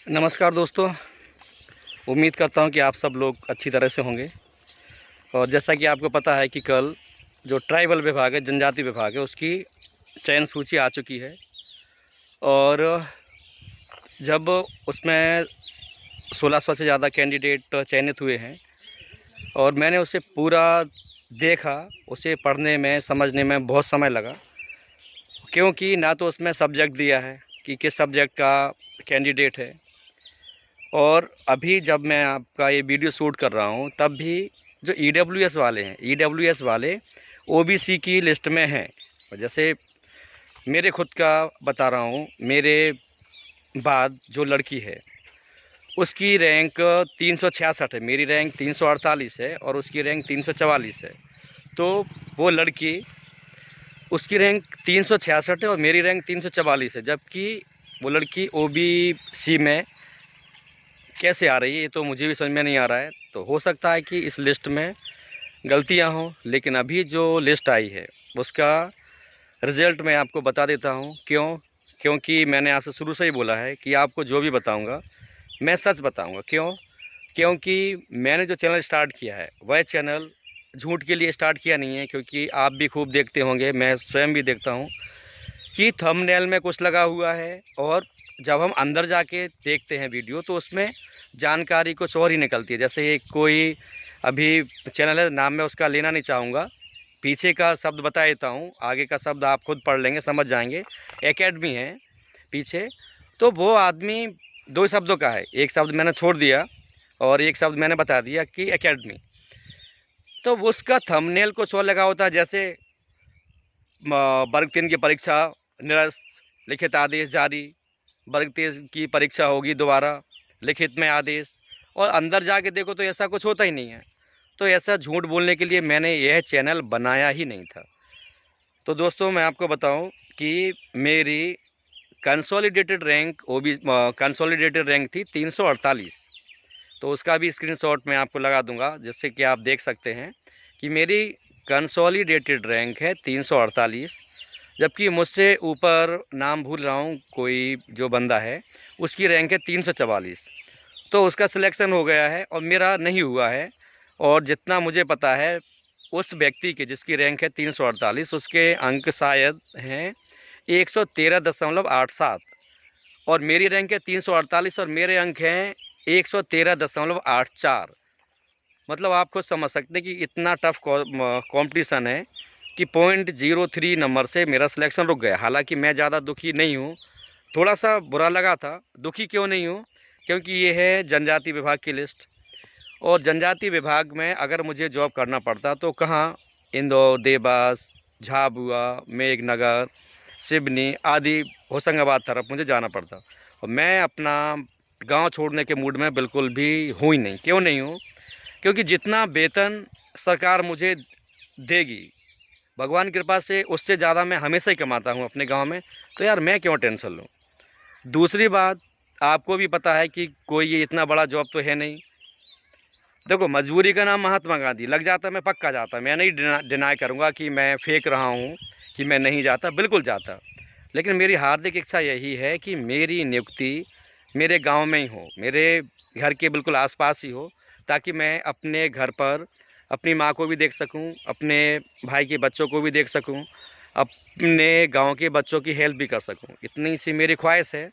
नमस्कार दोस्तों। उम्मीद करता हूं कि आप सब लोग अच्छी तरह से होंगे। और जैसा कि आपको पता है कि कल जो ट्राइबल विभाग है, जनजाति विभाग है, उसकी चयन सूची आ चुकी है। और जब उसमें 1600 से ज़्यादा कैंडिडेट चयनित हुए हैं और मैंने उसे पूरा देखा, उसे पढ़ने में समझने में बहुत समय लगा, क्योंकि ना तो उसमें सब्जेक्ट दिया है कि किस सब्जेक्ट का कैंडिडेट है। और अभी जब मैं आपका ये वीडियो शूट कर रहा हूँ तब भी जो ईडब्ल्यूएस वाले हैं, ईडब्ल्यूएस वाले ओबीसी की लिस्ट में हैं। और जैसे मेरे खुद का बता रहा हूँ, मेरे बाद जो लड़की है उसकी रैंक 366 है, मेरी रैंक 348 है और उसकी रैंक 344 है। तो वो लड़की, उसकी रैंक 366 है और मेरी रैंक 344 है, जबकि वो लड़की ओबीसी में कैसे आ रही है ये तो मुझे भी समझ में नहीं आ रहा है। तो हो सकता है कि इस लिस्ट में गलतियां हों, लेकिन अभी जो लिस्ट आई है उसका रिज़ल्ट मैं आपको बता देता हूं। क्योंकि मैंने आपसे शुरू से ही बोला है कि आपको जो भी बताऊंगा मैं सच बताऊंगा। क्योंकि मैंने जो चैनल स्टार्ट किया है वह चैनल झूठ के लिए स्टार्ट किया नहीं है, क्योंकि आप भी खूब देखते होंगे, मैं स्वयं भी देखता हूँ कि थंबनेल में कुछ लगा हुआ है और जब हम अंदर जाके देखते हैं वीडियो तो उसमें जानकारी कुछ और ही निकलती है। जैसे एक कोई अभी चैनल है, नाम मैं उसका लेना नहीं चाहूँगा, पीछे का शब्द बता देता हूँ, आगे का शब्द आप खुद पढ़ लेंगे, समझ जाएंगे। एकेडमी है पीछे, तो वो आदमी दो शब्दों का है, एक शब्द मैंने छोड़ दिया और एक शब्द मैंने बता दिया कि एकेडमी। तो उसका थंबनेल कुछ और लगा होता है, जैसे वर्ग 3 की परीक्षा निरस्त, लिखित आदेश जारी, वर्ग 3 की परीक्षा होगी दोबारा, लिखित में आदेश। और अंदर जाके देखो तो ऐसा कुछ होता ही नहीं है। तो ऐसा झूठ बोलने के लिए मैंने यह चैनल बनाया ही नहीं था। तो दोस्तों मैं आपको बताऊं कि मेरी कंसोलिडेटेड रैंक कंसोलिडेटेड रैंक थी 348। तो उसका भी स्क्रीनशॉट मैं आपको लगा दूंगा, जिससे कि आप देख सकते हैं कि मेरी कंसोलिडेटेड रैंक है 348, जबकि मुझसे ऊपर नाम भूल रहा हूँ कोई जो बंदा है, उसकी रैंक है 344। तो उसका सिलेक्शन हो गया है और मेरा नहीं हुआ है। और जितना मुझे पता है उस व्यक्ति के जिसकी रैंक है 348, उसके अंक शायद हैं 113.87 और मेरी रैंक है 348 और मेरे अंक हैं 113.84। मतलब आप खुद समझ सकते हैं कि इतना टफ कंपटीशन है कि 0.03 नंबर से मेरा सिलेक्शन रुक गया। हालांकि मैं ज़्यादा दुखी नहीं हूँ, थोड़ा सा बुरा लगा था। दुखी क्यों नहीं हूँ? क्योंकि ये है जनजाति विभाग की लिस्ट, और जनजाति विभाग में अगर मुझे जॉब करना पड़ता तो कहाँ, इंदौर, देवास, झाबुआ, मेघनगर, सिवनी आदि, होशंगाबाद तरफ मुझे जाना पड़ता। और मैं अपना गांव छोड़ने के मूड में बिल्कुल भी हूँ ही नहीं। क्यों नहीं हूँ? क्योंकि जितना वेतन सरकार मुझे देगी, भगवान की कृपा से उससे ज़्यादा मैं हमेशा ही कमाता हूँ अपने गांव में। तो यार मैं क्यों टेंशन लूँ? दूसरी बात, आपको भी पता है कि कोई ये इतना बड़ा जॉब तो है नहीं। देखो, मजबूरी का नाम महात्मा गांधी, लग जाता मैं पक्का जाता, मैं नहीं डिनाई करूँगा कि मैं फेंक रहा हूँ कि मैं नहीं जाता, बिल्कुल जाता। लेकिन मेरी हार्दिक इच्छा यही है कि मेरी नियुक्ति मेरे गांव में ही हो, मेरे घर के बिल्कुल आसपास ही हो, ताकि मैं अपने घर पर अपनी माँ को भी देख सकूं, अपने भाई के बच्चों को भी देख सकूं, अपने गांव के बच्चों की हेल्प भी कर सकूं। इतनी सी मेरी ख्वाहिश है।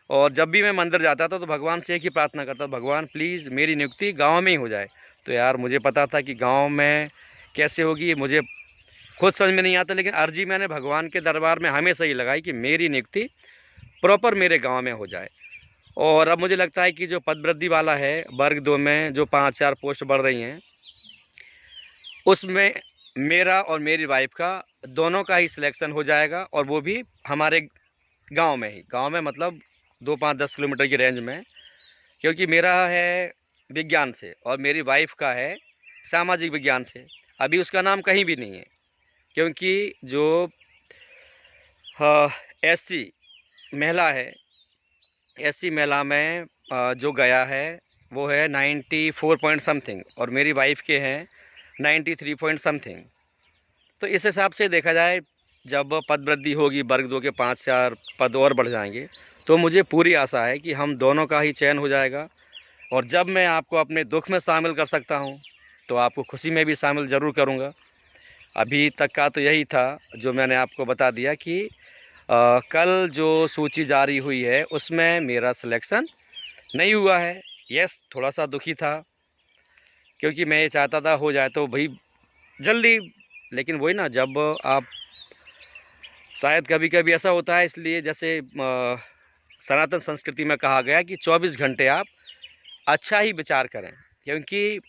और जब भी मैं मंदिर जाता था तो भगवान से एक ही प्रार्थना करता था, भगवान प्लीज़ मेरी नियुक्ति गांव में ही हो जाए। तो यार मुझे पता था कि गांव में कैसे होगी ये मुझे खुद समझ में नहीं आता, लेकिन अर्जी मैंने भगवान के दरबार में हमेशा ही लगाई कि मेरी नियुक्ति प्रॉपर मेरे गांव में हो जाए। और अब मुझे लगता है कि जो पद वृद्धि वाला है वर्ग 2 में, जो 5-4 पोस्ट बढ़ रही हैं, उसमें मेरा और मेरी वाइफ का दोनों का ही सिलेक्शन हो जाएगा, और वो भी हमारे गांव में ही। गांव में मतलब 2-5-10 किलोमीटर की रेंज में। क्योंकि मेरा है विज्ञान से और मेरी वाइफ का है सामाजिक विज्ञान से। अभी उसका नाम कहीं भी नहीं है, क्योंकि जो एससी महिला है, एससी महिला में जो गया है वो है 94 पॉइंट समथिंग और मेरी वाइफ के हैं 93 पॉइंट समथिंग। तो इस हिसाब से देखा जाए, जब पद वृद्धि होगी, वर्ग 2 के 5-4 पद और बढ़ जाएंगे, तो मुझे पूरी आशा है कि हम दोनों का ही चयन हो जाएगा। और जब मैं आपको अपने दुख में शामिल कर सकता हूँ तो आपको खुशी में भी शामिल ज़रूर करूँगा। अभी तक का तो यही था जो मैंने आपको बता दिया कि कल जो सूची जारी हुई है उसमें मेरा सिलेक्शन नहीं हुआ है। यस, थोड़ा सा दुखी था क्योंकि मैं ये चाहता था हो जाए तो भाई जल्दी, लेकिन वही ना, जब आप शायद कभी कभी ऐसा होता है, इसलिए जैसे सनातन संस्कृति में कहा गया कि 24 घंटे आप अच्छा ही विचार करें, क्योंकि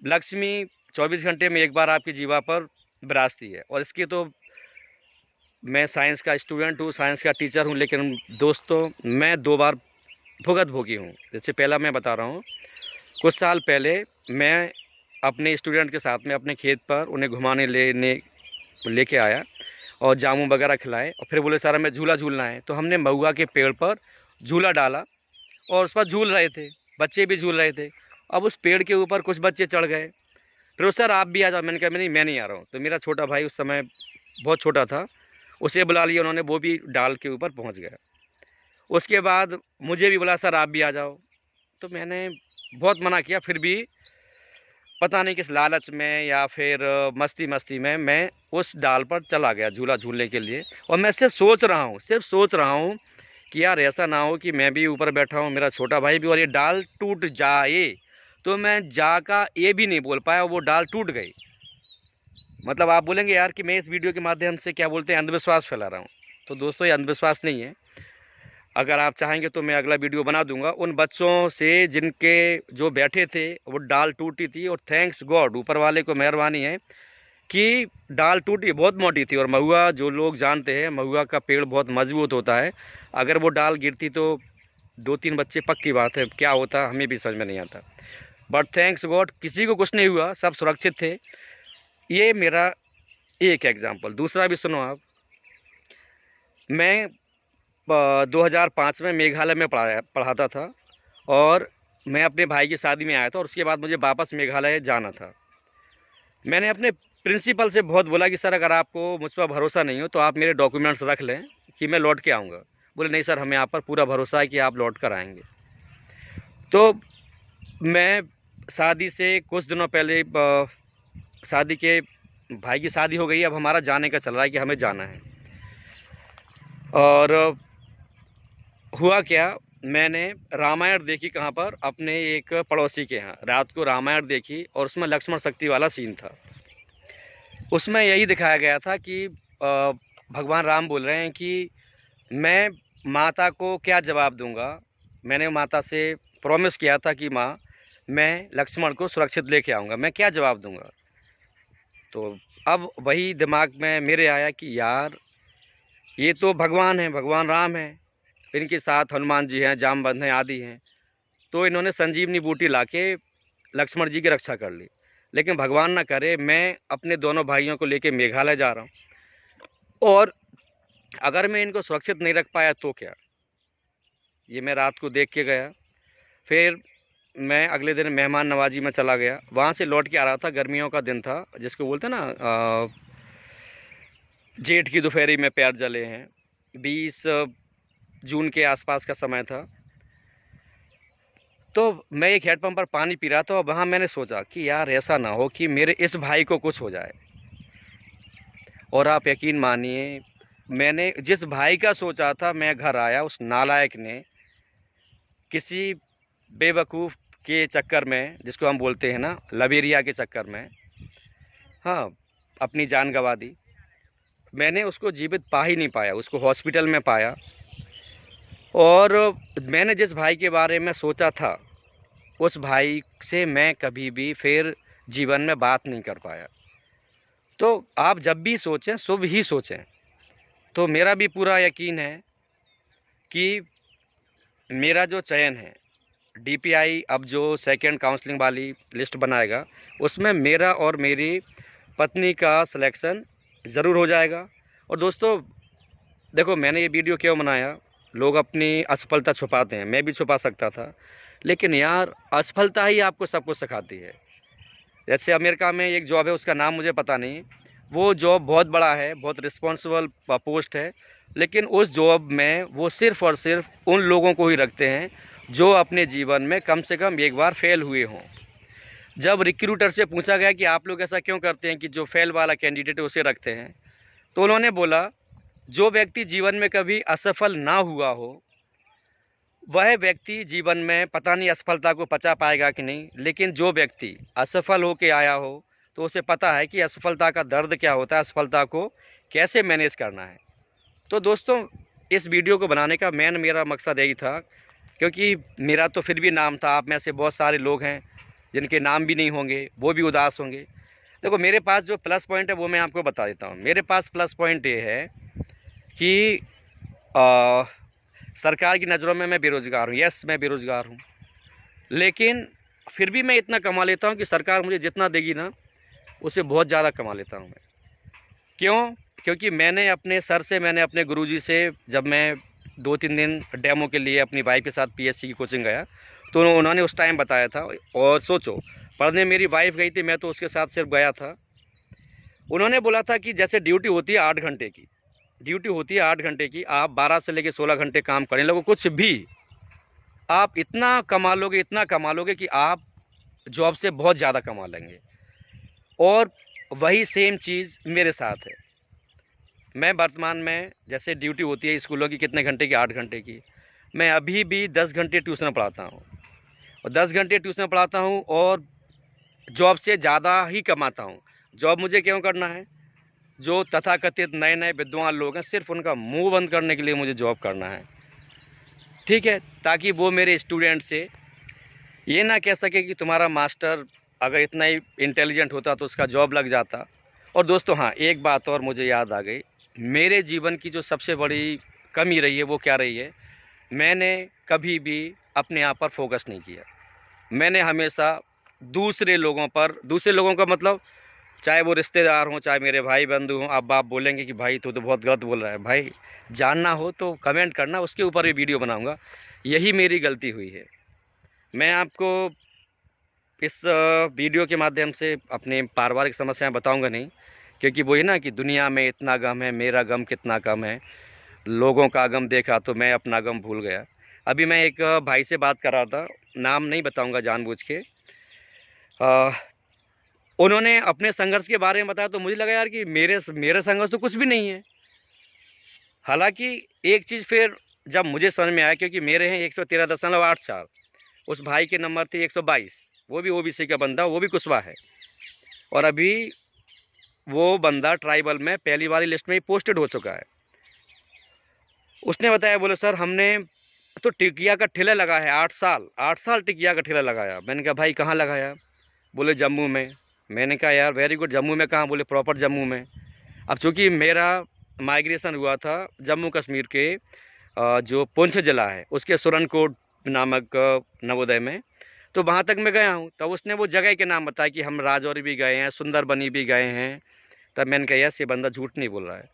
लक्ष्मी 24 घंटे में एक बार आपकी जीवा पर विराजती है। और इसकी तो मैं साइंस का स्टूडेंट हूँ, साइंस का टीचर हूँ, लेकिन दोस्तों मैं 2 बार भुगत भोगी हूँ। जैसे पहला मैं बता रहा हूँ, कुछ साल पहले मैं अपने स्टूडेंट के साथ में अपने खेत पर उन्हें घुमाने लेके आया और जामुन वगैरह खिलाए और फिर बोले सर हमें झूला झूलना है। तो हमने महुआ के पेड़ पर झूला डाला और उस पर झूल रहे थे, बच्चे भी झूल रहे थे। अब उस पेड़ के ऊपर कुछ बच्चे चढ़ गए, फिर सर आप भी आ जाओ। मैंने कहा मैं नहीं आ रहा हूँ। तो मेरा छोटा भाई उस समय बहुत छोटा था, उसे बुला लिया उन्होंने, वो भी डाल के ऊपर पहुँच गया। उसके बाद मुझे भी बोला सर आप भी आ जाओ। तो मैंने बहुत मना किया, फिर भी पता नहीं किस लालच में या फिर मस्ती में मैं उस डाल पर चला गया झूला झूलने के लिए। और मैं सिर्फ सोच रहा हूँ कि यार ऐसा ना हो कि मैं भी ऊपर बैठा हूँ, मेरा छोटा भाई भी, और ये डाल टूट जाए। तो मैं जा का ये भी नहीं बोल पाया, वो डाल टूट गई। मतलब आप बोलेंगे यार कि मैं इस वीडियो के माध्यम से क्या बोलते हैं अंधविश्वास फैला रहा हूँ। तो दोस्तों ये अंधविश्वास नहीं है। अगर आप चाहेंगे तो मैं अगला वीडियो बना दूंगा उन बच्चों से जिनके जो बैठे थे वो डाल टूटी थी। और थैंक्स गॉड, ऊपर वाले को मेहरबानी है कि डाल टूटी, बहुत मोटी थी। और महुआ जो लोग जानते हैं, महुआ का पेड़ बहुत मजबूत होता है। अगर वो डाल गिरती तो 2-3 बच्चे पक्की बात है, क्या होता हमें भी समझ में नहीं आता। बट थैंक्स गॉड किसी को कुछ नहीं हुआ, सब सुरक्षित थे। ये मेरा एक एग्जाम्पल। दूसरा भी सुनो आप। मैं 2005 में मेघालय में पढ़ाता था और मैं अपने भाई की शादी में आया था और उसके बाद मुझे वापस मेघालय जाना था। मैंने अपने प्रिंसिपल से बहुत बोला कि सर अगर आपको मुझ पर भरोसा नहीं हो तो आप मेरे डॉक्यूमेंट्स रख लें कि मैं लौट के आऊँगा। बोले नहीं सर, हमें आप पर पूरा भरोसा है कि आप लौट कर आएँगे। तो मैं शादी से कुछ दिनों पहले शादी के भाई की शादी हो गई, अब हमारा जाने का चल रहा है कि हमें जाना है। और हुआ क्या, मैंने रामायण देखी कहाँ पर, अपने एक पड़ोसी के यहाँ रात को रामायण देखी और उसमें लक्ष्मण शक्ति वाला सीन था। उसमें यही दिखाया गया था कि भगवान राम बोल रहे हैं कि मैं माता को क्या जवाब दूंगा। मैंने माता से प्रॉमिस किया था कि माँ मैं लक्ष्मण को सुरक्षित लेके आऊँगा, मैं क्या जवाब दूंगा। तो अब वही दिमाग में मेरे आया कि यार ये तो भगवान हैं, भगवान राम हैं, इनके साथ हनुमान जी हैं, जामवंत हैं, आदि हैं। तो इन्होंने संजीवनी बूटी लाके लक्ष्मण जी की रक्षा कर ली। लेकिन भगवान ना करे मैं अपने दोनों भाइयों को लेके मेघालय जा रहा हूँ और अगर मैं इनको सुरक्षित नहीं रख पाया तो क्या। ये मैं रात को देख के गया। फिर मैं अगले दिन मेहमान नवाजी में चला गया। वहाँ से लौट के आ रहा था, गर्मियों का दिन था जिसको बोलते हैं ना जेठ की दोपहरी में पैर जले हैं। 20 जून के आसपास का समय था। तो मैं एक हैंडपंप पर पानी पी रहा था और वहाँ मैंने सोचा कि यार ऐसा ना हो कि मेरे इस भाई को कुछ हो जाए। और आप यकीन मानिए, मैंने जिस भाई का सोचा था, मैं घर आया, उस नालायक ने किसी बेवकूफ़ के चक्कर में, जिसको हम बोलते हैं ना लबेरिया के चक्कर में, हाँ, अपनी जान गंवा दी। मैंने उसको जीवित पा ही नहीं पाया, उसको हॉस्पिटल में पाया। और मैंने जिस भाई के बारे में सोचा था उस भाई से मैं कभी भी फिर जीवन में बात नहीं कर पाया। तो आप जब भी सोचें शुभ ही सोचें। तो मेरा भी पूरा यकीन है कि मेरा जो चयन है, DPI अब जो सेकंड काउंसलिंग वाली लिस्ट बनाएगा उसमें मेरा और मेरी पत्नी का सिलेक्शन ज़रूर हो जाएगा। और दोस्तों देखो, मैंने ये वीडियो क्यों बनाया, लोग अपनी असफलता छुपाते हैं, मैं भी छुपा सकता था, लेकिन यार असफलता ही आपको सब कुछ सिखाती है। जैसे अमेरिका में एक जॉब है, उसका नाम मुझे पता नहीं, वो जॉब बहुत बड़ा है, बहुत रिस्पॉन्सिबल पोस्ट है, लेकिन उस जॉब में वो सिर्फ़ और सिर्फ उन लोगों को ही रखते हैं जो अपने जीवन में कम से कम एक बार फेल हुए हों। जब रिक्रूटर से पूछा गया कि आप लोग ऐसा क्यों करते हैं कि जो फेल वाला कैंडिडेट है उसे रखते हैं, तो उन्होंने बोला जो व्यक्ति जीवन में कभी असफल ना हुआ हो, वह व्यक्ति जीवन में पता नहीं असफलता को पचा पाएगा कि नहीं, लेकिन जो व्यक्ति असफल होके आया हो तो उसे पता है कि असफलता का दर्द क्या होता है, असफलता को कैसे मैनेज करना है। तो दोस्तों, इस वीडियो को बनाने का मेरा मकसद यही था, क्योंकि मेरा तो फिर भी नाम था, आप में से बहुत सारे लोग हैं जिनके नाम भी नहीं होंगे, वो भी उदास होंगे। देखो, मेरे पास जो प्लस पॉइंट है वो मैं आपको बता देता हूँ। मेरे पास प्लस पॉइंट ये है कि सरकार की नज़रों में मैं बेरोज़गार हूँ। यस, मैं बेरोज़गार हूँ, लेकिन फिर भी मैं इतना कमा लेता हूँ कि सरकार मुझे जितना देगी ना, उससे बहुत ज़्यादा कमा लेता हूँ मैं। क्यों? क्योंकि मैंने अपने गुरुजी से, जब मैं 2-3 दिन डेमो के लिए अपनी वाइफ के साथ पीएससी की कोचिंग गया, तो उन्होंने उस टाइम बताया था। और सोचो, पढ़ने मेरी वाइफ गई थी, मैं तो उसके साथ सिर्फ गया था। उन्होंने बोला था कि जैसे ड्यूटी होती है 8 घंटे की, आप 12 से लेकर 16 घंटे काम करने लगो, कुछ भी आप इतना कमा लोगे कि आप जॉब से बहुत ज़्यादा कमा लेंगे। और वही सेम चीज़ मेरे साथ है। मैं वर्तमान में, जैसे ड्यूटी होती है स्कूलों की कितने घंटे की, 8 घंटे की, मैं अभी भी 10 घंटे ट्यूशन पढ़ाता हूँ, और 10 घंटे ट्यूशन पढ़ाता हूँ और जॉब से ज़्यादा ही कमाता हूँ। जॉब मुझे क्यों करना है? जो तथाकथित नए विद्वान लोग हैं, सिर्फ उनका मुंह बंद करने के लिए मुझे जॉब करना है, ठीक है, ताकि वो मेरे स्टूडेंट से ये ना कह सके कि तुम्हारा मास्टर अगर इतना ही इंटेलिजेंट होता तो उसका जॉब लग जाता। और दोस्तों, हाँ, एक बात और मुझे याद आ गई। मेरे जीवन की जो सबसे बड़ी कमी रही है वो क्या रही है? मैंने कभी भी अपने आप पर फोकस नहीं किया। मैंने हमेशा दूसरे लोगों का मतलब, चाहे वो रिश्तेदार हों, चाहे मेरे भाई बंधु हों। अब आप बोलेंगे कि भाई तू तो बहुत गलत बोल रहा है। भाई, जानना हो तो कमेंट करना, उसके ऊपर भी वीडियो बनाऊंगा। यही मेरी गलती हुई है। मैं आपको इस वीडियो के माध्यम से अपने पारिवारिक समस्याएं बताऊंगा नहीं, क्योंकि वही ना कि दुनिया में इतना गम है, मेरा गम कितना कम है। लोगों का गम देखा तो मैं अपना गम भूल गया। अभी मैं एक भाई से बात कर रहा था, नाम नहीं बताऊंगा जानबूझ के। उन्होंने अपने संघर्ष के बारे में बताया, तो मुझे लगा यार कि मेरे संघर्ष तो कुछ भी नहीं है। हालांकि एक चीज़ फिर जब मुझे समझ में आया, क्योंकि मेरे हैं 113.84, उस भाई के नंबर थे 122, वो भी ओबीसी का बंदा, वो भी कुशवाहा है, और अभी वो बंदा ट्राइबल में पहली वाली लिस्ट में ही पोस्टेड हो चुका है। उसने बताया, बोले सर हमने तो टिकिया का ठेला लगाया है, 8 साल टिकिया का ठेला लगाया। मैंने कहा भाई कहाँ लगाया? बोले जम्मू में। मैंने कहा यार वेरी गुड, जम्मू में कहाँ? बोले प्रॉपर जम्मू में। अब चूँकि मेरा माइग्रेशन हुआ था जम्मू कश्मीर के जो पुंछ ज़िला है उसके सुरनकोट नामक नवोदय में, तो वहाँ तक मैं गया हूँ। तब उसने वो जगह के नाम बताया कि हम राजौरी भी गए हैं, सुंदरबनी भी गए हैं। तब मैंने कहा यस, ये बंदा झूठ नहीं बोल रहा है।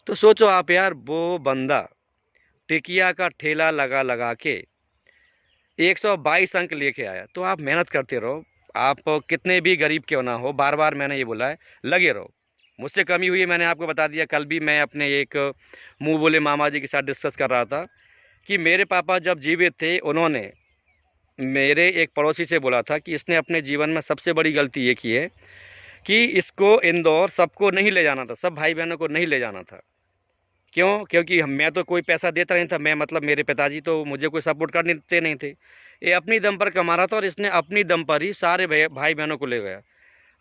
तो सोचो आप यार, वो बंदा टिकिया का ठेला लगा के 122 अंक लेके आया। तो आप मेहनत करते रहो, आप कितने भी गरीब क्यों ना हो, बार बार मैंने ये बोला है, लगे रहो। मुझसे कमी हुई है, मैंने आपको बता दिया। कल भी मैं अपने एक मुंह बोले मामा जी के साथ डिस्कस कर रहा था कि मेरे पापा जब जीवित थे, उन्होंने मेरे एक पड़ोसी से बोला था कि इसने अपने जीवन में सबसे बड़ी गलती ये की है कि इसको इंदौर सबको नहीं ले जाना था, सब भाई बहनों को नहीं ले जाना था। क्यों? क्योंकि मैं तो कोई पैसा देता नहीं था, मैं मतलब मेरे पिताजी तो मुझे कोई सपोर्ट करते नहीं थे। ये अपनी दम पर कमा रहा था, और इसने अपनी दम पर ही सारे भाई बहनों को ले गया।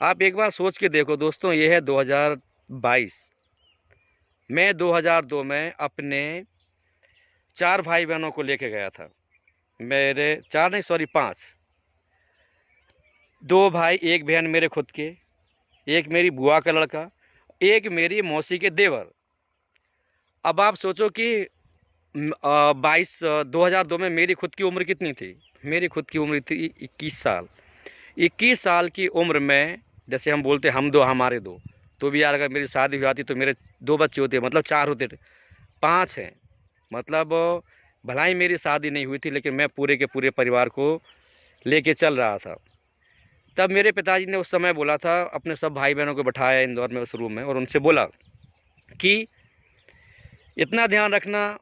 आप एक बार सोच के देखो दोस्तों, ये है 2022। मैं 2002 में अपने 4 भाई बहनों को लेके गया था। मेरे 4 नहीं, सॉरी 5, 2 भाई, 1 बहन मेरे खुद के, एक मेरी बुआ का लड़का, एक मेरी मौसी के देवर। अब आप सोचो कि 2002 में मेरी खुद की उम्र कितनी थी? मेरी खुद की उम्र थी 21 साल। 21 साल की उम्र में, जैसे हम बोलते हम दो हमारे दो, तो भी यार अगर मेरी शादी हुई जाती तो मेरे 2 बच्चे होते, मतलब 4 होते, 5 हैं। मतलब भला ही मेरी शादी नहीं हुई थी, लेकिन मैं पूरे के पूरे परिवार को लेके चल रहा था। तब मेरे पिताजी ने उस समय बोला था, अपने सब भाई बहनों को बैठाया इंदौर में उस रूम में, और उनसे बोला कि इतना ध्यान रखना,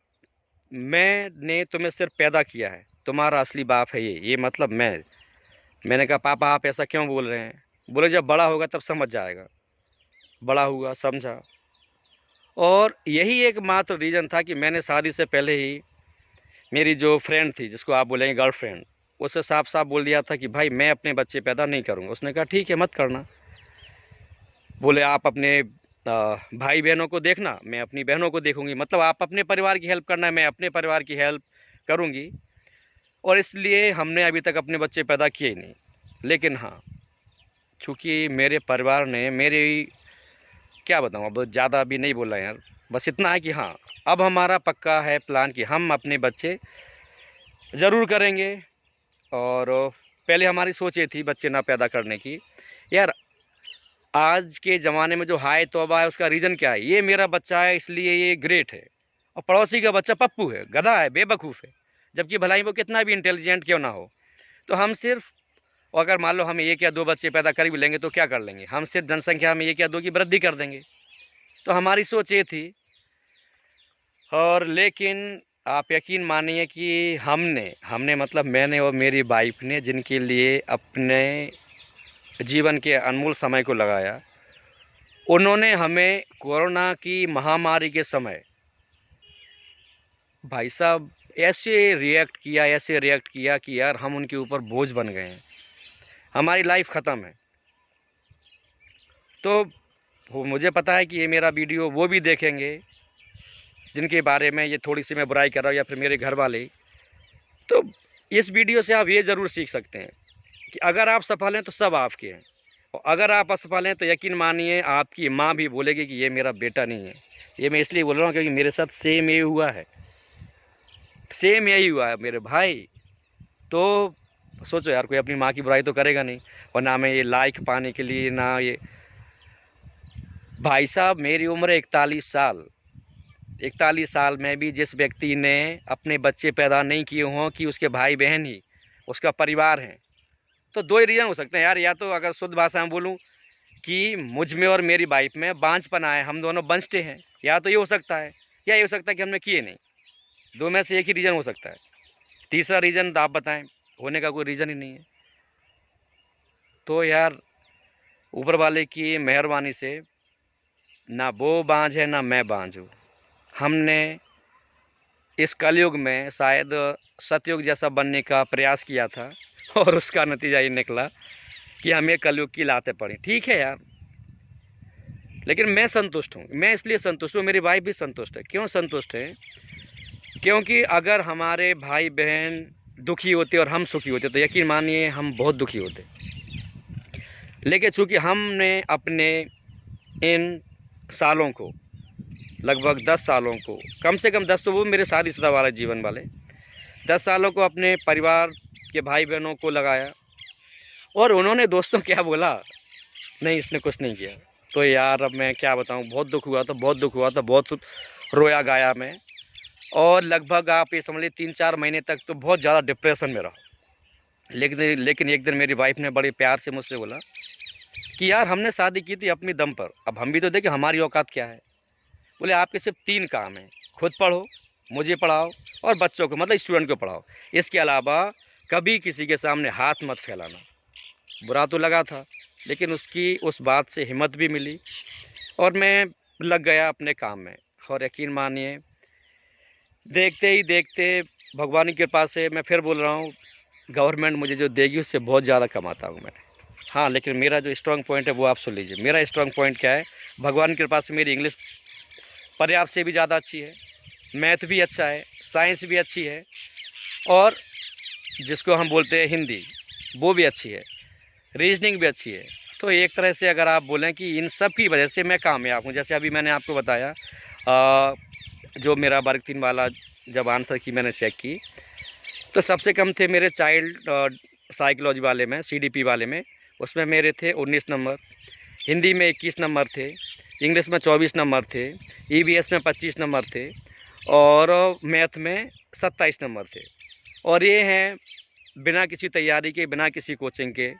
मैंने तुम्हें सिर्फ पैदा किया है, तुम्हारा असली बाप है ये मतलब मैंने कहा पापा आप ऐसा क्यों बोल रहे हैं? बोले जब बड़ा होगा तब समझ जाएगा। बड़ा हुआ, समझा, और यही एकमात्र रीज़न था कि मैंने शादी से पहले ही मेरी जो फ्रेंड थी, जिसको आप बोलेंगे गर्लफ्रेंड, उससे साफ साफ बोल दिया था कि भाई मैं अपने बच्चे पैदा नहीं करूँगा। उसने कहा ठीक है मत करना। बोले आप अपने भाई बहनों को देखना, मैं अपनी बहनों को देखूंगी, मतलब आप अपने परिवार की हेल्प करना है, मैं अपने परिवार की हेल्प करूंगी। और इसलिए हमने अभी तक अपने बच्चे पैदा किए ही नहीं। लेकिन हाँ, चूँकि मेरे परिवार ने मेरी, क्या बताऊँ, अब ज़्यादा अभी नहीं बोल रहे यार, बस इतना है कि हाँ अब हमारा पक्का है प्लान कि हम अपने बच्चे ज़रूर करेंगे। और पहले हमारी सोच ये थी बच्चे ना पैदा करने की। यार आज के ज़माने में जो हाय तौबा है उसका रीज़न क्या है? ये मेरा बच्चा है इसलिए ये ग्रेट है, और पड़ोसी का बच्चा पप्पू है, गधा है, बेवकूफ़ है, जबकि भलाई वो कितना भी इंटेलिजेंट क्यों ना हो। तो हम सिर्फ, अगर मान लो हम एक या दो बच्चे पैदा कर भी लेंगे तो क्या कर लेंगे? हम सिर्फ जनसंख्या में एक या दो की वृद्धि कर देंगे। तो हमारी सोच ये थी। और लेकिन आप यकीन मानिए कि हमने मतलब मैंने और मेरी वाइफ ने जिनके लिए अपने जीवन के अनमोल समय को लगाया, उन्होंने हमें कोरोना की महामारी के समय भाई साहब ऐसे रिएक्ट किया कि यार हम उनके ऊपर बोझ बन गए हैं, हमारी लाइफ ख़त्म है। तो मुझे पता है कि ये मेरा वीडियो वो भी देखेंगे जिनके बारे में ये थोड़ी सी मैं बुराई कर रहा हूँ, या फिर मेरे घर वाले। तो इस वीडियो से आप ये ज़रूर सीख सकते हैं कि अगर आप सफल हैं तो सब आपके हैं, और अगर आप असफल हैं तो यकीन मानिए आपकी माँ भी बोलेगी कि ये मेरा बेटा नहीं है। ये मैं इसलिए बोल रहा हूँ क्योंकि मेरे साथ सेम यही हुआ है, सेम यही हुआ है मेरे भाई। तो सोचो यार, कोई अपनी माँ की बुराई तो करेगा नहीं। और ना मैं ये लाइक पाने के लिए, ना ये, भाई साहब मेरी उम्र 41 साल, 41 साल में भी जिस व्यक्ति ने अपने बच्चे पैदा नहीं किए हों कि उसके भाई बहन ही उसका परिवार है, तो दो ही रीज़न हो सकते हैं यार। या तो अगर शुद्ध भाषा में बोलूँ कि मुझ में और मेरी वाइफ में बांझपना है, हम दोनों बंचते हैं, या तो ये हो सकता है, या ये हो सकता है कि हमने किए नहीं। दो में से एक ही रीज़न हो सकता है। तीसरा रीज़न तो आप बताएं, होने का कोई रीज़न ही नहीं है। तो यार ऊपर वाले की मेहरबानी से ना वो बांझ है ना मैं बांझ हूँ। हमने इस कलयुग में शायद सतयुग जैसा बनने का प्रयास किया था, और उसका नतीजा ये निकला कि हमें कलयुग की लातें पड़ी। ठीक है यार, लेकिन मैं संतुष्ट हूँ। मैं इसलिए संतुष्ट हूँ, मेरी वाइफ भी संतुष्ट है। क्यों संतुष्ट है? क्योंकि अगर हमारे भाई बहन दुखी होते और हम सुखी होते तो यकीन मानिए हम बहुत दुखी होते। लेकिन चूँकि हमने अपने इन सालों को, लगभग 10 सालों को, कम से कम 10 तो वो मेरे शादीशुदा वाले जीवन वाले 10 सालों को अपने परिवार के भाई बहनों को लगाया, और उन्होंने दोस्तों क्या बोला, नहीं इसने कुछ नहीं किया। तो यार अब मैं क्या बताऊँ, बहुत दुख हुआ था, बहुत रोया गाया मैं। और लगभग आप ये समझ लीजिए 3-4 महीने तक तो बहुत ज़्यादा डिप्रेशन में रहा। लेकिन एक दिन मेरी वाइफ ने बड़े प्यार से मुझसे बोला कि यार हमने शादी की थी अपनी दम पर, अब हम भी तो देखें हमारी औकात क्या है। बोले आपके सिर्फ 3 काम हैं, खुद पढ़ो, मुझे पढ़ाओ, और बच्चों को मतलब स्टूडेंट को पढ़ाओ। इसके अलावा कभी किसी के सामने हाथ मत फैलाना। बुरा तो लगा था, लेकिन उसकी उस बात से हिम्मत भी मिली, और मैं लग गया अपने काम में। और यकीन मानिए देखते ही देखते भगवान की कृपा से, मैं फिर बोल रहा हूँ, गवर्नमेंट मुझे जो देगी उससे बहुत ज़्यादा कमाता हूँ मैं। हाँ, लेकिन मेरा जो स्ट्रॉन्ग पॉइंट है वो आप सुन लीजिए। मेरा स्ट्रॉन्ग पॉइंट क्या है? भगवान की कृपा से मेरी इंग्लिश पर्याप्त से भी ज़्यादा अच्छी है, मैथ भी अच्छा है, साइंस भी अच्छी है, और जिसको हम बोलते हैं हिंदी, वो भी अच्छी है, रीजनिंग भी अच्छी है। तो एक तरह से अगर आप बोलें कि इन सब की वजह से मैं कामयाब हूँ। जैसे अभी मैंने आपको बताया जो मेरा वर्ग 3 वाला जब आंसर की मैंने चेक की, तो सबसे कम थे मेरे चाइल्ड साइकोलॉजी वाले में, सीडीपी वाले में, उसमें मेरे थे 19 नंबर, हिंदी में 21 नंबर थे, इंग्लिश में 24 नंबर थे, ईवीएस में 25 नंबर थे, और मैथ में 27 नंबर थे। और ये हैं बिना किसी तैयारी के, बिना किसी कोचिंग के।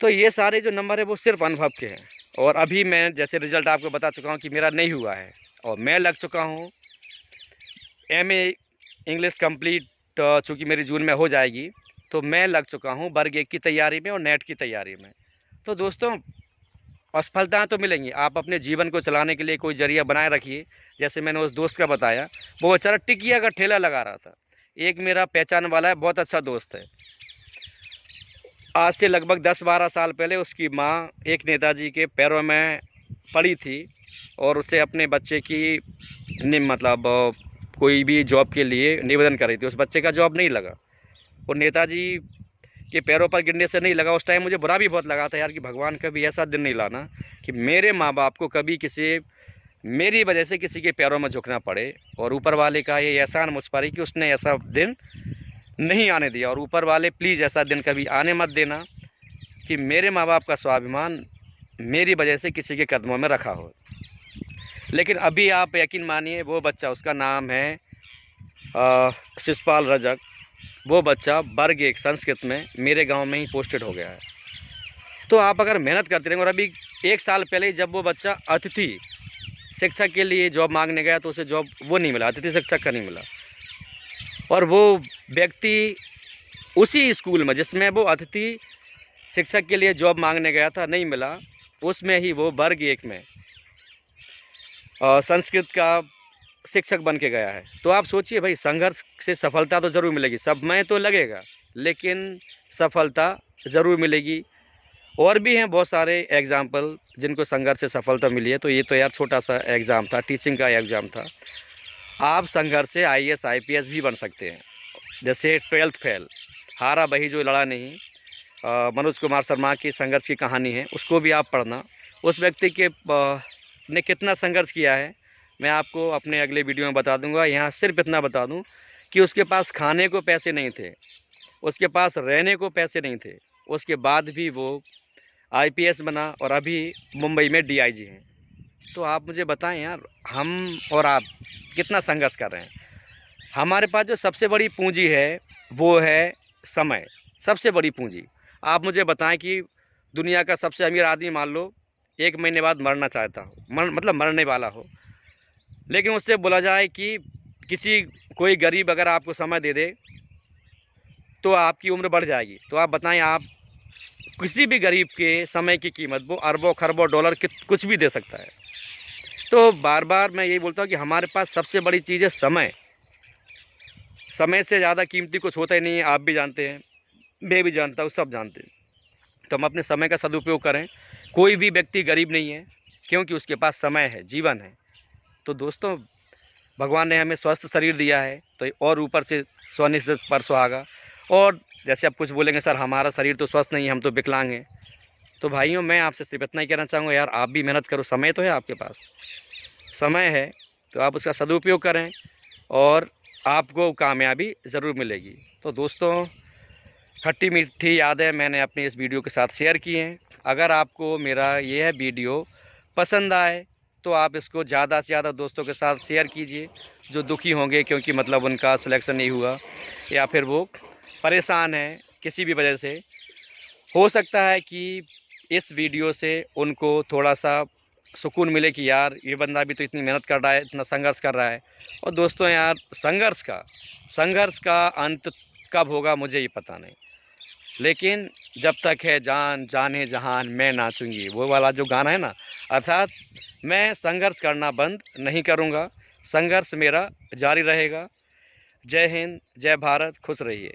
तो ये सारे जो नंबर है वो सिर्फ अनुभव के हैं। और अभी मैं जैसे रिज़ल्ट आपको बता चुका हूँ कि मेरा नहीं हुआ है, और मैं लग चुका हूँ MA इंग्लिश कंप्लीट, चूँकि मेरी जून में हो जाएगी, तो मैं लग चुका हूँ वर्ग 1 की तैयारी में और नेट की तैयारी में। तो दोस्तों, असफलताएँ तो मिलेंगी, आप अपने जीवन को चलाने के लिए कोई ज़रिया बनाए रखिए। जैसे मैंने उस दोस्त का बताया, वो बेचारा टिकिया का ठेला लगा रहा था। एक मेरा पहचान वाला है, बहुत अच्छा दोस्त है। आज से लगभग 10-12 साल पहले उसकी माँ एक नेताजी के पैरों में पड़ी थी और उसे अपने बच्चे की मतलब कोई भी जॉब के लिए निवेदन कर रही थी। उस बच्चे का जॉब नहीं लगा, और नेताजी के पैरों पर गिरने से नहीं लगा। उस टाइम मुझे बुरा भी बहुत लगा था यार, कि भगवान कभी ऐसा दिन नहीं लाना कि मेरे माँ बाप को कभी मेरी वजह से किसी के पैरों में झुकना पड़े। और ऊपर वाले का ये एहसान मुझ पर है कि उसने ऐसा दिन नहीं आने दिया। और ऊपर वाले प्लीज़ ऐसा दिन कभी आने मत देना कि मेरे माँ बाप का स्वाभिमान मेरी वजह से किसी के कदमों में रखा हो। लेकिन अभी आप यकीन मानिए, वो बच्चा, उसका नाम है शिषपाल रजक, वो बच्चा वर्ग 1 संस्कृत में मेरे गांव में ही पोस्टेड हो गया है। तो आप अगर मेहनत करते रहेंगे, और अभी 1 साल पहले जब वो बच्चा अतिथि शिक्षक के लिए जॉब मांगने गया तो उसे जॉब वो नहीं मिला, अतिथि शिक्षक का नहीं मिला। और वो व्यक्ति उसी स्कूल में जिसमें वो अतिथि शिक्षक के लिए जॉब मांगने गया था, नहीं मिला, उसमें ही वो वर्ग 1 में संस्कृत का शिक्षक बन के गया है। तो आप सोचिए भाई, संघर्ष से सफलता तो ज़रूर मिलेगी, समय तो लगेगा लेकिन सफलता ज़रूर मिलेगी। और भी हैं बहुत सारे एग्जाम्पल जिनको संघर्ष से सफलता मिली है। तो ये तो यार छोटा सा एग्ज़ाम था, टीचिंग का एग्ज़ाम था। आप संघर्ष से IAS IPS भी बन सकते हैं। जैसे 12th फेल, हारा वही जो लड़ा नहीं, मनोज कुमार शर्मा की संघर्ष की कहानी है, उसको भी आप पढ़ना। उस व्यक्ति के ने कितना संघर्ष किया है मैं आपको अपने अगले वीडियो में बता दूंगा। यहाँ सिर्फ इतना बता दूं कि उसके पास खाने को पैसे नहीं थे, उसके पास रहने को पैसे नहीं थे, उसके बाद भी वो IPS बना और अभी मुंबई में DIG हैं। तो आप मुझे बताएं यार, हम और आप कितना संघर्ष कर रहे हैं। हमारे पास जो सबसे बड़ी पूंजी है वो है समय, सबसे बड़ी पूंजी। आप मुझे बताएं कि दुनिया का सबसे अमीर आदमी मान लो 1 महीने बाद मरना चाहता हो, मतलब मरने वाला हो, लेकिन उससे बोला जाए कि कोई गरीब अगर आपको समय दे दे तो आपकी उम्र बढ़ जाएगी। तो आप बताएं, आप किसी भी गरीब के समय की कीमत वो अरबों खरबों डॉलर कुछ भी दे सकता है। तो बार बार मैं यही बोलता हूँ कि हमारे पास सबसे बड़ी चीज़ है समय। समय से ज़्यादा कीमती कुछ होता ही नहीं है, आप भी जानते हैं, मैं भी जानता हूँ, सब जानते हैं। तो हम अपने समय का सदुपयोग करें। कोई भी व्यक्ति गरीब नहीं है, क्योंकि उसके पास समय है, जीवन है। तो दोस्तों, भगवान ने हमें स्वस्थ शरीर दिया है, तो और ऊपर से स्वनिश्चित पर सुहागा। और जैसे आप कुछ बोलेंगे, सर हमारा शरीर तो स्वस्थ नहीं है, हम तो विकलांग हैं। तो भाइयों, मैं आपसे सिर्फ इतना ही कहना चाहूँगा, यार आप भी मेहनत करो, समय तो है आपके पास, समय है तो आप उसका सदुपयोग करें और आपको कामयाबी ज़रूर मिलेगी। तो दोस्तों, खट्टी मीठी यादें मैंने अपनी इस वीडियो के साथ शेयर की हैं। अगर आपको मेरा यह वीडियो पसंद आए तो आप इसको ज़्यादा से ज़्यादा दोस्तों के साथ शेयर कीजिए, जो दुखी होंगे क्योंकि मतलब उनका सिलेक्शन नहीं हुआ, या फिर वो परेशान हैं किसी भी वजह से। हो सकता है कि इस वीडियो से उनको थोड़ा सा सुकून मिले कि यार ये बंदा भी तो इतनी मेहनत कर रहा है, इतना संघर्ष कर रहा है। और दोस्तों यार, संघर्ष का अंत कब होगा मुझे ये पता नहीं, लेकिन जब तक है जान जाने जहान मैं नाचूंगी, वो वाला जो गाना है ना, अर्थात मैं संघर्ष करना बंद नहीं करूँगा, संघर्ष मेरा जारी रहेगा। जय हिंद, जय भारत, खुश रहिए।